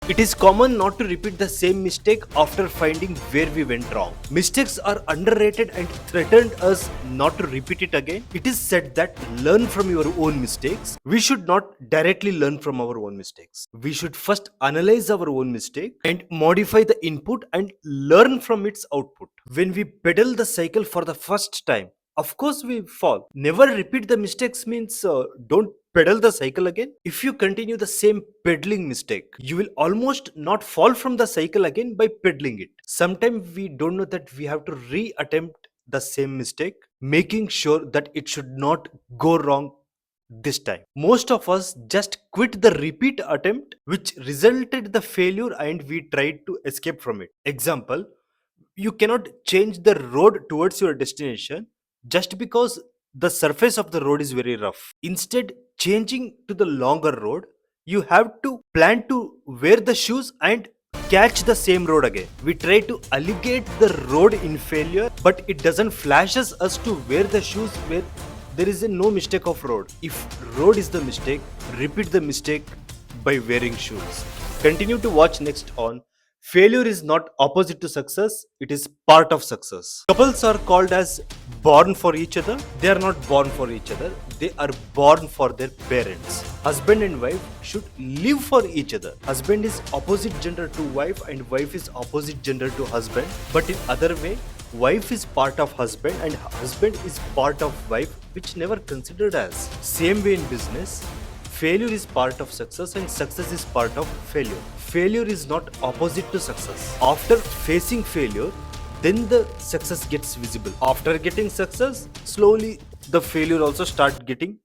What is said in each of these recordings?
It is common not to repeat the same mistake after finding where we went wrong. Mistakes are underrated and threatened us not to repeat it again. It is said that learn from your own mistakes. We should not directly learn from our own mistakes. We should first analyze our own mistake and modify the input and learn from its output. When we pedal the cycle for the first time, of course we fall. Never repeat the mistakes means don't pedal the cycle again. If you continue the same pedaling mistake, you will almost not fall from the cycle again by pedaling it. Sometimes we don't know that we have to re-attempt the same mistake, making sure that it should not go wrong this time. Most of us just quit the repeat attempt which resulted the failure and we tried to escape from it. Example, you cannot change the road towards your destination just because the surface of the road is very rough. Instead, changing to the longer road, you have to plan to wear the shoes and catch the same road again. We try to allegate the road in failure, but it doesn't flashes us to wear the shoes where there is no mistake of road. If road is the mistake, repeat the mistake by wearing shoes. Continue to watch next on Failure is not opposite to success, it is part of success. Couples are called as born for each other. They are not born for each other, they are born for their parents. Husband and wife should live for each other. Husband is opposite gender to wife and wife is opposite gender to husband. But in other way, wife is part of husband and husband is part of wife, which never considered as. Same way in business, failure is part of success and success is part of failure. Failure is not opposite to success. After facing failure, then the success gets visible. After getting success, slowly the failure also start getting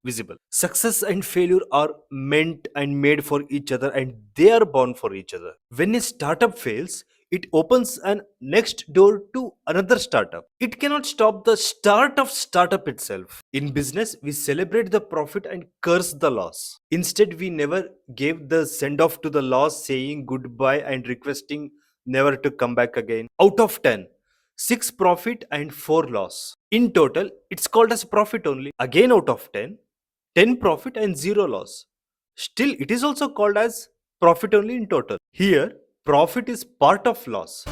visible. Success and failure are meant and made for each other and they are born for each other. When a startup fails, it opens an next door to another startup. It cannot stop the start of startup itself. In business, we celebrate the profit and curse the loss. Instead, we never gave the send off to the loss, saying goodbye and requesting never to come back again. Out of 10, 6 profit and 4 loss. In total, it's called as profit only. Again, out of 10, 10 profit and 0 loss. Still, it is also called as profit only in total. Here, profit is part of loss.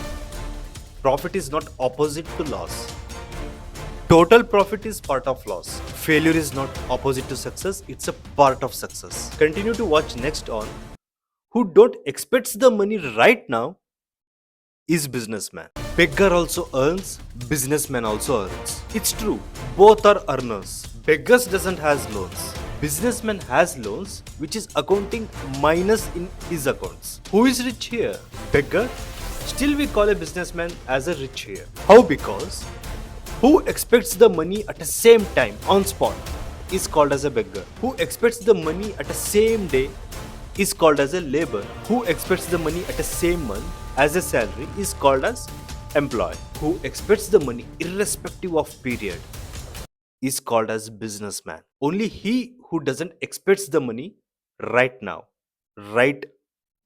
Profit is not opposite to loss. Total profit is part of loss. Failure is not opposite to success, it's a part of success. Continue to watch next on Who Don't Expects the Money Right Now is Businessman. Beggar also earns, businessman also earns. It's true, both are earners. Beggars doesn't has loans. Businessman has loans, which is accounting minus in his accounts. Who is rich here? Beggar? Still we call a businessman as a rich here. How? Because who expects the money at the same time on spot is called as a beggar. Who expects the money at the same day is called as a labor. Who expects the money at the same month as a salary is called as employee. Who expects the money irrespective of period is called as businessman. Only he who doesn't expects the money right now, right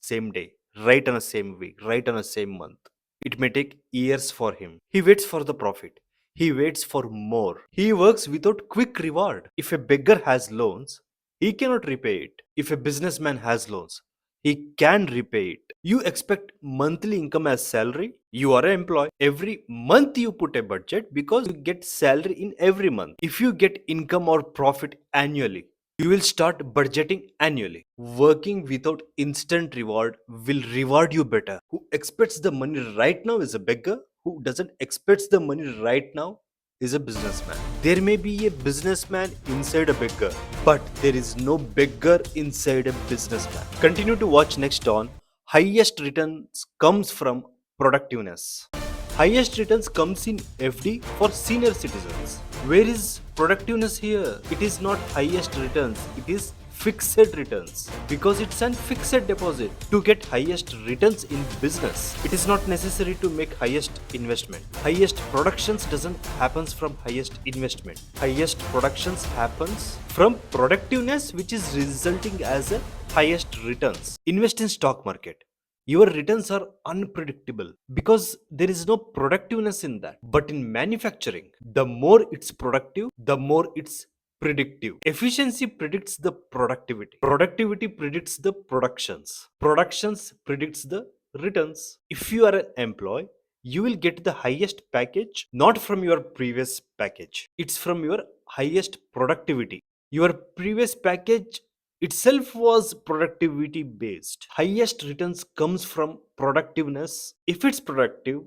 same day, right on the same week, right on the same month. It may take years for him. He waits for the profit. He waits for more. He works without quick reward. If a beggar has loans, he cannot repay it. If a businessman has loans, he can repay it. You expect monthly income as salary. You are an employee. Every month you put a budget because you get salary in every month. If you get income or profit annually, you will start budgeting annually. Working without instant reward will reward you better. Who expects the money right now is a beggar. Who doesn't expect the money right now is a businessman. There may be a businessman inside a beggar, but there is no beggar inside a businessman. Continue to watch next on Highest Returns Comes from Productiveness. Highest returns comes in FD for senior citizens. Where is productiveness here? It is not highest returns, it is fixed returns because it's an fixed deposit. To get highest returns in business, it is not necessary to make highest investment. Highest productions doesn't happens from highest investment. Highest productions happens from productiveness, which is resulting as a highest returns. Invest in stock market. Your returns are unpredictable because there is no productiveness in that. But in manufacturing, the more it's productive, the more it's predictive. Efficiency predicts the productivity. Productivity predicts the productions. Productions predicts the returns. If you are an employee, you will get the highest package not from your previous package. It's from your highest productivity. Your previous package itself was productivity based. Highest returns comes from productiveness. If it's productive,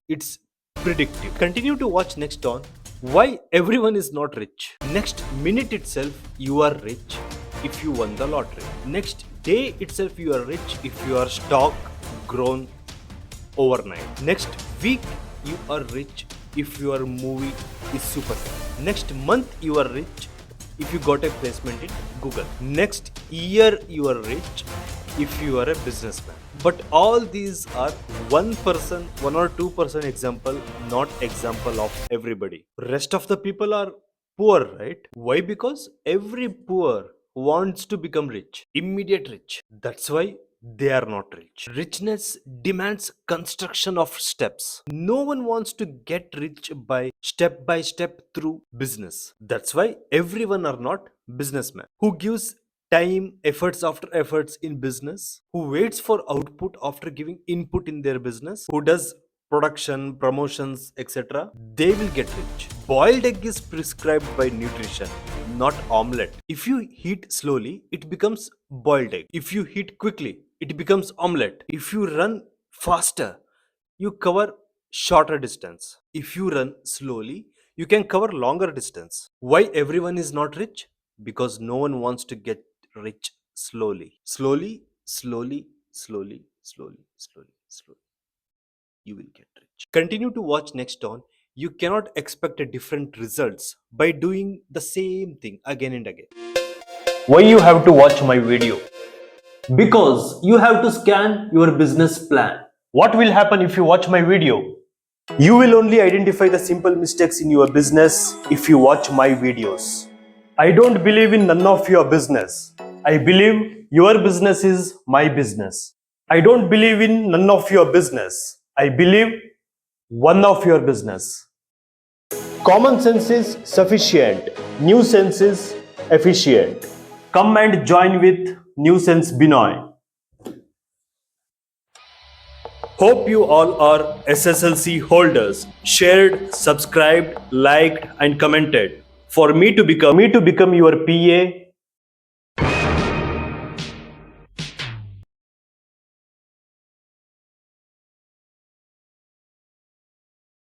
it's predictive. Continue to watch next on why everyone is not rich. Next minute itself, you are rich if you won the lottery. Next day itself, you are rich if your stock grown overnight. Next week, you are rich if your movie is super hit. Next month, you are rich if you got a placement in Google. Next year, you are rich if you are a businessman. But all these are 1%, 1 or 2% example, not example of everybody. Rest of the people are poor, right? Why? Because every poor wants to become rich, immediate rich. That's why they are not rich. Richness demands construction of steps. No one wants to get rich by step through business. That's why everyone are not businessmen. Who gives time, efforts after efforts in business, who waits for output after giving input in their business, who does production, promotions, etc., they will get rich. Boiled egg is prescribed by nutrition, not omelette. If you heat slowly, it becomes boiled egg. If you heat quickly, it becomes omelette. If you run faster, you cover shorter distance. If you run slowly, you can cover longer distance. Why everyone is not rich? Because no one wants to get rich slowly. Slowly, slowly, slowly, slowly, slowly, slowly. You will get rich. Continue to watch next on. You cannot expect a different results by doing the same thing again and again. Why you have to watch my video? Because you have to scan your business plan. What will happen if you watch my video? You will only identify the simple mistakes in your business if you watch my videos. I don't believe in none of your business. I believe your business is my business. I don't believe in none of your business. I believe one of your business. Common sense is sufficient. New sense is efficient. Come and join with New Sense Benoy. Hope you all are SSLC holders. Shared, subscribed, liked, and commented. For me to become your PA